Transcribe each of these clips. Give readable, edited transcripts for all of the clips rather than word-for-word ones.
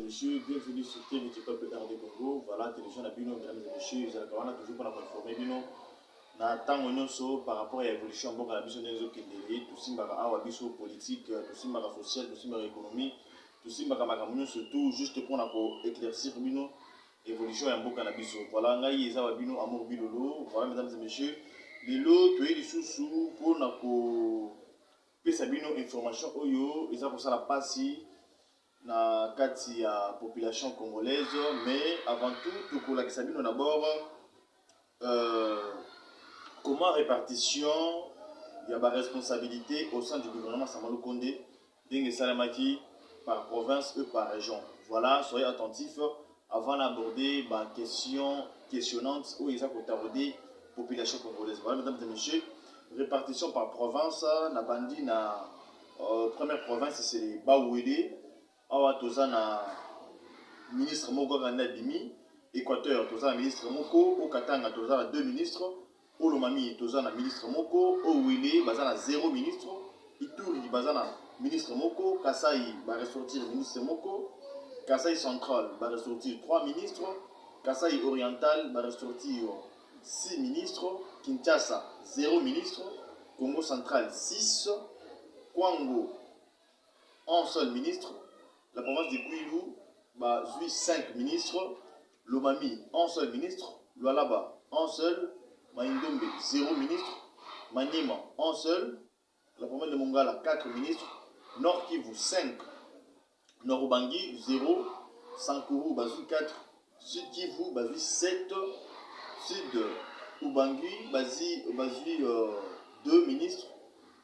Monsieur, bienvenue sur TV Peuple RD Congo. Voilà, télévision à Bino, mesdames et messieurs, vous allez toujours pour la informer Bino. Na tango nyonso par rapport à l'évolution de la mission des okendele, tout simbaka awa biso politique, tout simbaka social, tout simbaka économie, tout simbaka makambo surtout juste pour éclaircir Bino évolution ya mboka na biso. Voilà, ngai eza wa Bino amour bilolo. Voilà, mesdames et messieurs, lelo toye lisusu pour na ko pesa Bino information oyo eza pour ça la passe na kati ya population congolaise, mais avant tout tokolakisa bino d'abord comment répartition ya ba responsabilité au sein du gouvernement Samalu Kondé ndenge salamaki par province et par région. Voilà, soyez attentifs avant d'aborder ba question questionnante où ils ont abordé population congolaise. Voilà, mesdames et messieurs, répartition par province na bandi na première province c'est Baouélé. Awa toza na ministre moko ganda bimi, Équateur toza na ministre moko, au Katanga toza na deux ministres, au Lomami toza na ministre moko, au Wili baza na zéro ministre, Ituri baza na ministre moko, Kasai va ressortir ministre moko, Kasai central va ressortir trois ministres, Kasai oriental va ressortir six ministres, Kinshasa zéro ministre, Congo central 6, Kwango un seul ministre, la province de Kwilu, bah, 5 ministres, Lomami, un seul ministre, Lualaba, un seul, Maïndombe, 0 ministre, Maniema, un seul, la province de Mongala, 4 ministres, Nord Kivu, 5, Nord-Ubangi, 0, Sankuru, Bazou, 4, Sud Kivu, Bazou, 7, Sud Ubangi, Bazou, 2 ministres,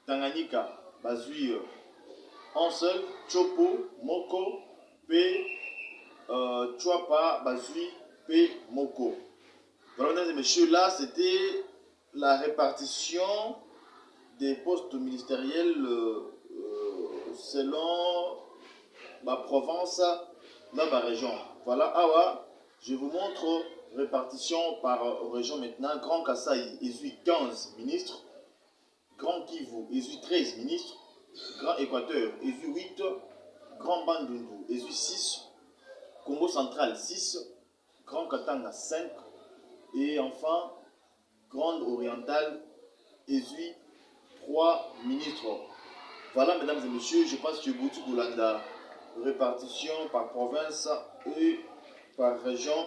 Tanganyika, Bazou, un seul, Chopo, Moko, P, Chouapa, Bazui, P, Moko. Voilà, mesdames et messieurs, là, c'était la répartition des postes ministériels selon ma province, dans ma région. Voilà, Awa, je vous montre répartition par région maintenant. Grand Kasaï, Ezui 15 ministres. Grand Kivu, Ezui 13 ministres. Grand Équateur, ESU 8, Grand Bandundu, ESU 6, Congo central 6, Grand Katanga 5, et enfin, Grande orientale, ESU 3 ministres. Voilà, mesdames et messieurs, je pense que Boutou Boulanda, répartition par province et par région,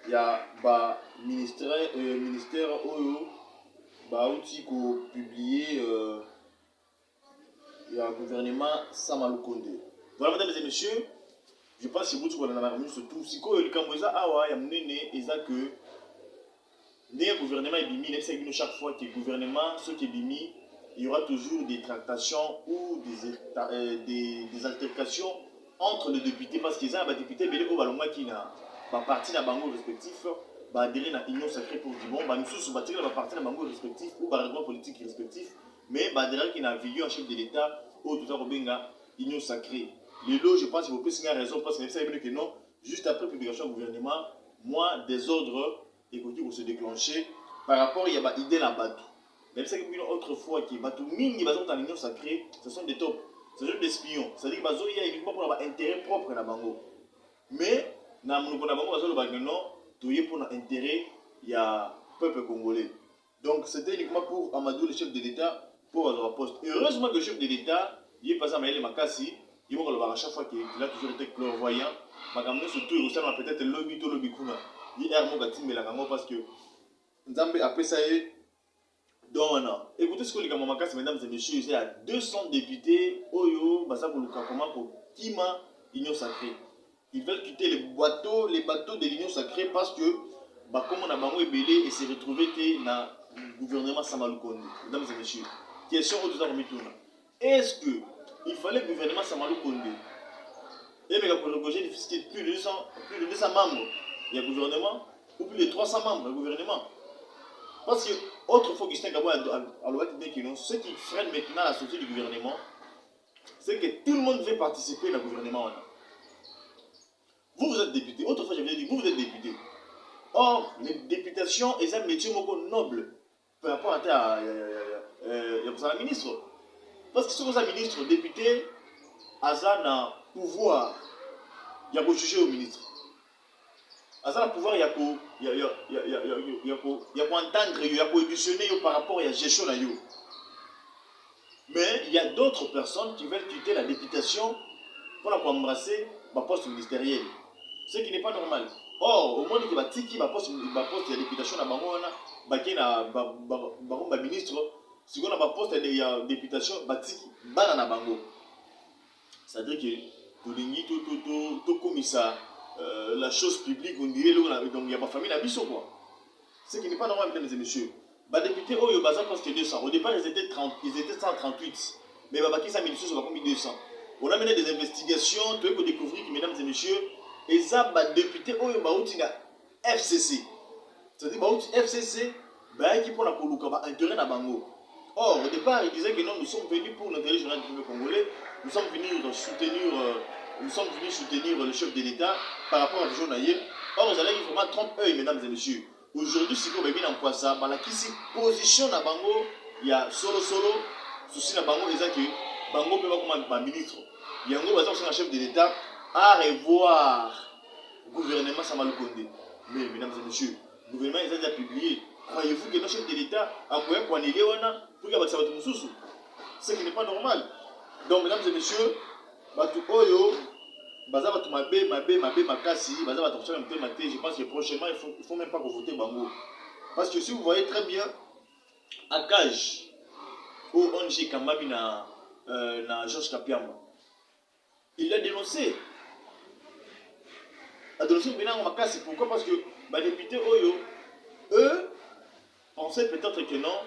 il y a bah, ministère Oyo, bah, outil publié. Il y a un gouvernement Samalu Kondé. Voilà, mesdames et messieurs, je pense que vous avez la surtout. Si vous avez awa ya mnene eza que le gouvernement est bimi, chaque fois que le gouvernement, ce qui est bimi, il y aura toujours des tractations ou des altercations entre les députés parce qu'ils ont des députés qui ont parti dans bango respectif, adhéré à l'union sacrée pour du bon, nous sommes partis dans parti dans bango respectif ou par règlement politique respectif. Mais derrière qui n'a vu un chef de l'État ou tout ça Robenga union sacrée. Les lots, je pense qu'il faut plus signer raison parce que c'est que non, juste après publication du gouvernement, moi des ordres écoutez pour se déclencher par rapport il y a une idée là-bas. Même si une autre fois qui va tout mine qui va dans l'union sacrée, ce sont des top, ce sont des espions. C'est-à-dire qu'il y a uniquement pour avoir intérêt propre dans bango. Mais dans mon bango bazolo bagno, tout y est pour intérêt il y a peuple congolais. Donc c'était uniquement pour Amadou le chef de l'État pour avoir poste. Heureusement que le chef de l'État, il est passé à Maël Makassi, il va à chaque fois qu'il a toujours été clairvoyant. Magamno surtout, il a peut-être le lobby to lobby kuna. Il est armé gatim la gango parce que Nzambe après ça est donc écoutez ce que les gamins Makassi, mesdames et messieurs, il y a 200 députés Oyo, Basa pour le comment pour Kima l'union sacrée. Ils veulent quitter les bateaux de l'union sacrée parce que comme on a bango est belé et s'est retrouvé dans le gouvernement Samalu Kondé. Mesdames et messieurs. Question au deuxième retour. Est-ce qu'il fallait le gouvernement Samalu Kondé et bien pour le projet de plus de 200 membres il y a le gouvernement ou plus de 300 membres du gouvernement. Parce que autrefois Augustin Gabo a dit que ce qui freine maintenant la sortie du gouvernement, c'est que tout le monde veut participer au gouvernement. Vous êtes député. Autrefois j'avais dit vous êtes député. Or, les députations est un métier noble par rapport à la ministre. Parce que si vous êtes ministre, député, Azan a pouvoir. il y a juger au ministre. À ça, le pouvoir, il y a entendre, il y a auditionner par rapport à la gestion. Mais il y a d'autres personnes qui veulent quitter la députation pour embrasser ma poste ministérielle. Ce qui n'est pas normal. Or, au moins, il y a un poste de députation dans le ministre. Si on a un poste de députation, c'est-à-dire que tout comme ça, la chose publique, on dirait, donc il y a ma famille, la biso, quoi. Ce qui n'est pas normal, mesdames et messieurs. Les députés, oh, ils ont poste 200. Au départ, ils étaient 138. Mais ils ça 200. On a mené des investigations, tu peux découvrir que, mesdames et messieurs, et ça, les députés, oh, ils ont FCC. C'est-à-dire, FCC, qui pour la Koluka, intérêt à Bango. Or, au départ, ils disaient que non, nous sommes venus pour l'intérêt général du peuple congolais, nous sommes venus soutenir le chef de l'État par rapport à Dijon Naye. Or, ils allaient vraiment trompe-œil, mesdames et messieurs. Aujourd'hui, si vous avez bien en ça, la position à Bango, il y a solo, souci à Bango, et ça que Bango peut pas comme un ministre. Il y a un gros un chef de l'État à revoir le gouvernement Sama Lukonde. Mais, mesdames et messieurs, le gouvernement est déjà publié. Croyez-vous que notre chef de l'État a pu annuler pour qu'il y ait un sous? Ce qui n'est pas normal. Donc, mesdames et messieurs, je pense que prochainement, il ne faut même pas que vous votez Bango. Parce que si vous voyez très bien, à Cage, où ONG Kambabi na Georges Kapiamba, il a dénoncé. Il a dénoncé Makassi. Pourquoi? Parce que les députés, eux, pensaient peut-être que non,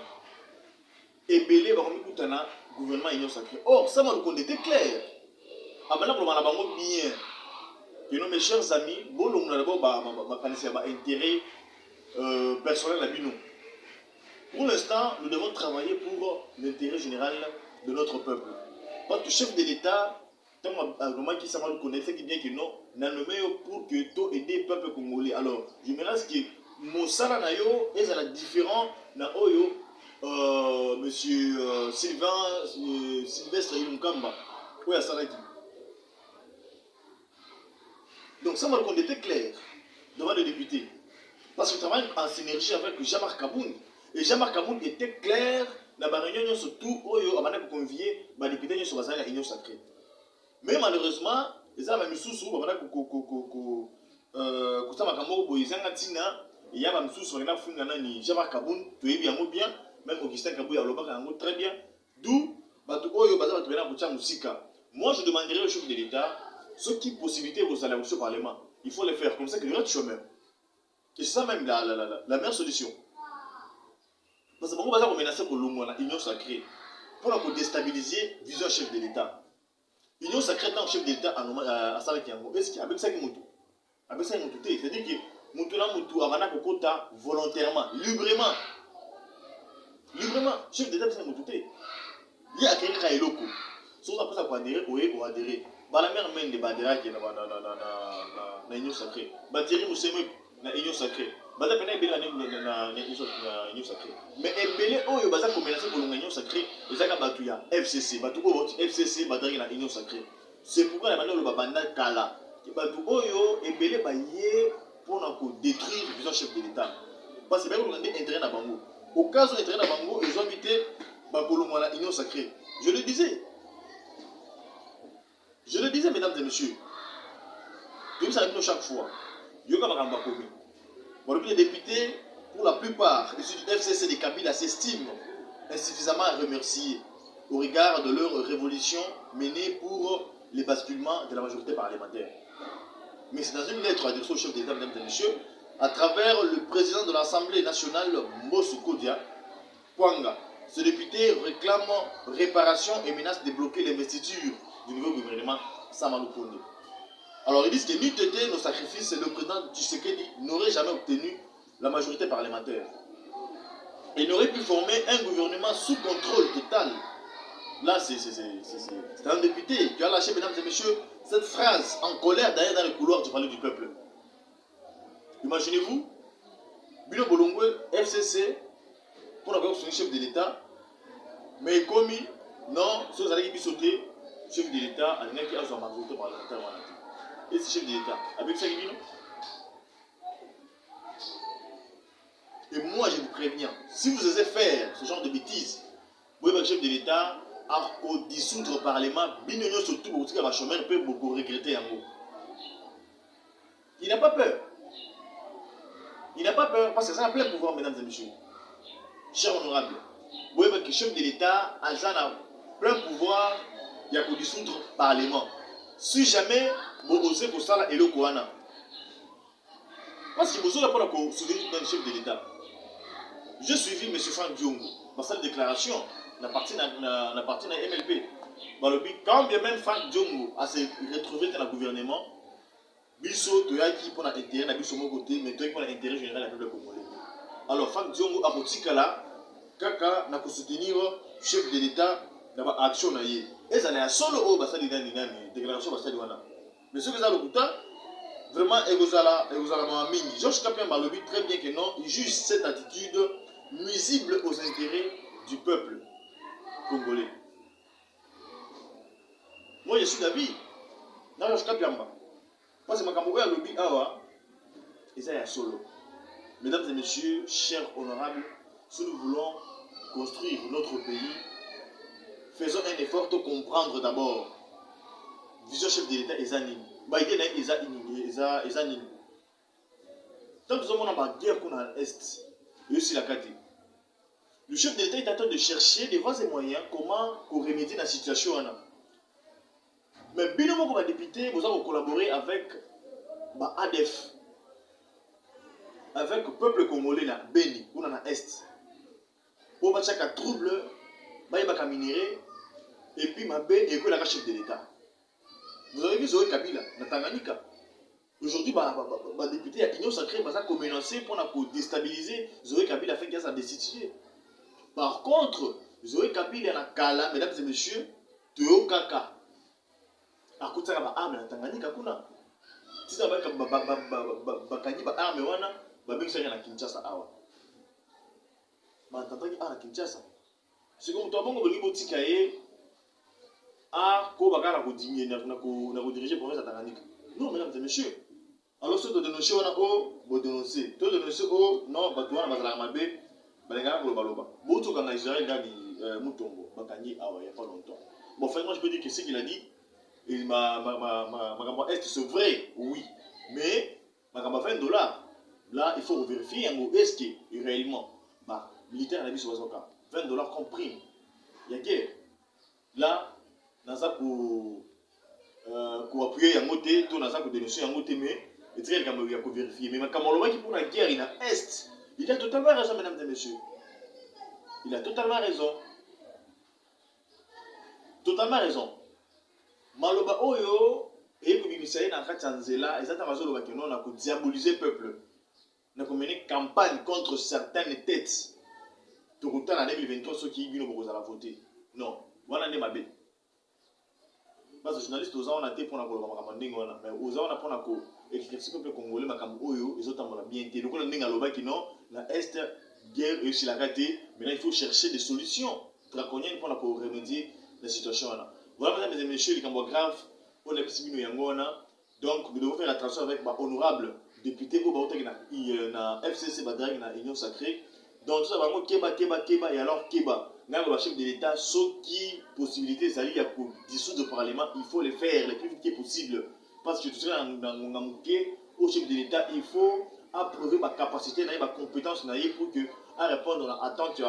et Belé va remettre tout un gouvernement union sacrée. Or, ça m'a était clair. Maintenant, pour le bien. Que non, mes chers amis, bon, on a d'abord intérêt personnel à Bino. Pour l'instant, nous devons travailler pour l'intérêt général de notre peuple. Parce que le chef de l'État, tant que qui s'en va le connaître, c'est bien que non, n'a nommé pour que tout aider le peuple congolais. Alors, je me reste que mon salaire nayo est différent na oyo monsieur Sylvestre Ilunkamba. Oui, à Salaki. Donc ça m'a était clair devant les députés. Parce que je travaille en synergie avec Jean-Marc Kaboun. Et Jean-Marc Kaboun était clair dans la réunion surtout où il a convié les députés sur la réunion sacrée. Mais malheureusement, les hommes sous il y a des sous Jean-Marc Kaboun, tu es bien, même Augustin Kabou, très bien. D'où moi je demanderai au chef de l'État ce qui possibilité vous allez au Parlement. Il faut le faire comme ça que le reste chemin. Et c'est ça même la meilleure solution. Parce que on va menacer pour l'union sacrée pour déstabiliser la vision chef de l'État. L'union sacrée tant chef de l'État à Salakiango. Est-ce qu'il y a avec ça qui moutou? Avec ça qui moutou. C'est-à-dire que moutou a kokota volontairement, librement. Librement, chef d'État c'est moutou. Il y a quelqu'un qui est loco. Sauf après ça pour adhérer ou adhérer. La mère mène des bandera qui est dans l'union sacrée. Thierry Mousseme dans l'union sacrée. Bada pena ebele na union sacrée. Mais ebele oyo baza ko menacer pour l'union sacrée, ezaka batu ya FCC, batu ko FCC badari na union sacrée. C'est pourquoi la manière le babanda kala. Batu oyo ebele ba yé pour na ko détruire le vision chef de l'État. Parce que même on a intérêt na bango. Au cas où intérêt na bango, ils ont invité ba kolongo na union sacrée. Je le disais, mesdames et messieurs. Comme ça arrive chaque fois. Yoga Maramba Komi. Les députés, pour la plupart, les FCC de Kabila s'estiment insuffisamment remerciés au regard de leur révolution menée pour les basculements de la majorité parlementaire. Mais c'est dans une lettre adressée au chef d'État, mesdames et messieurs, à travers le président de l'Assemblée nationale, Mbosso Kodia, Kwanga. Ce député réclame réparation et menace de bloquer l'investiture du nouveau gouvernement Sama Lukonde. Alors ils disent que n'eût été nos sacrifices, le président Tshisekedi n'aurait jamais obtenu la majorité parlementaire. Il n'aurait pu former un gouvernement sous contrôle total. Là, c'est un député qui a lâché, mesdames et messieurs, cette phrase en colère d'ailleurs dans le couloir du palais du peuple. Imaginez-vous, Bino Bolongwe, FCC, pour avoir son chef de l'État, mais commis, non, si vous allez sauter, chef de l'État, il y a qui a sa majorité parlementaire. et c'est chef de l'État. Avec ça, il dit non. Et moi, je vous préviens, si vous osez faire ce genre de bêtises, vous pouvez être chef de l'État à dissoudre le Parlement, binonio surtout pour que le chômeur peut beaucoup regretter en gros. Il n'a pas peur. Il n'a pas peur parce que ça a plein pouvoir, mesdames et messieurs. Chers honorables, vous voyez que le chef de l'État a plein pouvoir, il y a pour dissoudre le Parlement. Si jamais vous osez pour ça, là, et le Kouana. Parce que vous avez pas soutenir le chef de l'État. J'ai suivi M. Franck Diongo dans cette déclaration, la partie de MLP. Quand bien même Franck Diongo a se retrouvé dans le gouvernement, Bisso, tu as qui pour l'intérêt, n'a Bisso mon côté, mais tu as pour l'intérêt général de la peuple congolais. Alors Franck Diongo a dit que là, Kaka n'a pas soutenir le chef de l'État dans l'action. Et ça n'est solo au basa de déclaration basa de wana. Mais ce que ça le coûte, vraiment, Egozala Mamingi. Georges Kapien Malobi très bien que non, il juge cette attitude nuisible aux intérêts du peuple congolais. Moi je suis d'avis. Dans Georges Kapien parce que ma camarade a lobby awa et ça y a solo. Mesdames et messieurs, chers honorables, si nous voulons construire notre pays, faisons un effort de comprendre d'abord vision chef de l'État Ezanine. Biden Ezanine. Tant que nous avons une guerre qu'on a à l'Est, et aussi la carte. Le chef de l'État est en train de chercher des voies et moyens comment remédier la situation. Mais bien comme député, vous allez collaborer avec ADF, avec le peuple congolais, Beni, ou dans l'Est. Pour que chaque trouble, il y a minéré, et puis ma baie et que la chef de l'État. Vous avez vu Zoé Kabila, dans Tanganyika. Aujourd'hui, les députés à l'Union sacrée ont menacé pour déstabiliser Zoé Kabila afin qu'elle soit destituée. Par contre, Zoé Kabila est Kala, mesdames et messieurs, Théo Kaka. A côté de l'arme dans Tanganyika, si vous avez une arme, vous avez une Kinshasa. Vous avez une Kinshasa. C'est comme toi, vous avez une Tikaye. Ah, comment vous diriger la province de Tanganyika? Non, mesdames et messieurs. Alors, si vous dénoncez, vous dénoncez. Si vous dénoncez, non, vous avez l'armée. Vous avez l'armée. Vous avez Israël dans Moutongo. Il n'y a pas longtemps. Bon, finalement, je peux dire que ce qu'il a dit, ma est c'est vrai, oui. Mais, ma $20. Là, il faut vérifier est-ce que réellement, militaire n'a vu sur $20 compris. Il y a guerre. Là, pour appuyer un côté, tout dans pour dénoncer un côté, mais il y a pour vérifier. Mais quand qui pour la guerre, il a Est. Il a totalement raison, mesdames et messieurs. Il a totalement raison. Totalement raison. Maloba Oyo, et que Bimisaï n'a pas Tanzela, exactement ce que nous avons diabolisé le peuple. Nous avons mené campagne contre certaines têtes. Tout le temps en 2023, ceux qui viennent pour voter. Non, voilà n'est ma bête. Parce que les journalistes, ils ont été pour la mais ils ont pour écrire ce peuple congolais, ils ont bien été. Donc, on a dit que non, la Est, guerre, et aussi la raté. Maintenant, il faut chercher des solutions draconiennes pour remédier la situation. Voilà, mesdames et messieurs, les camps graves, on est petit Yangona. Donc, nous devons faire attention avec honorable député au Baoutek na FCC Badrag na Union Sacrée. Donc, tout ça, vraiment, Keba, et alors Keba. Le chef de l'État, ce qui possibilité s'allie pour dissoudre le Parlement, il faut le faire le plus vite possible. Parce que tout ça, au chef de l'État, il faut approuver ma capacité, ma compétence pour que, à répondre à l'attente du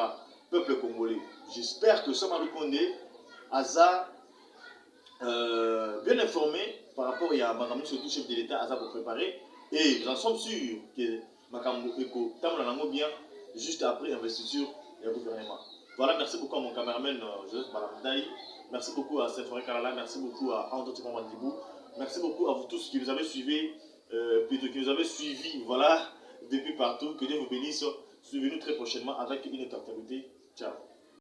peuple congolais. J'espère que Sama Lukonde Aza bien informé par rapport à Makamou, surtout chef de l'État, Aza pour préparer. Et j'en suis sûr que Makamou Eko, Tamolanamo bien, juste après l'investiture du gouvernement. Voilà, merci beaucoup à mon caméraman Joseph Balamdaï. Merci beaucoup à Sephora Kalala. Merci beaucoup à Anto Mandibou. Merci beaucoup à vous tous qui nous avez suivis, voilà, depuis partout. Que Dieu vous bénisse. Suivez-nous très prochainement avec une autre activité. Ciao.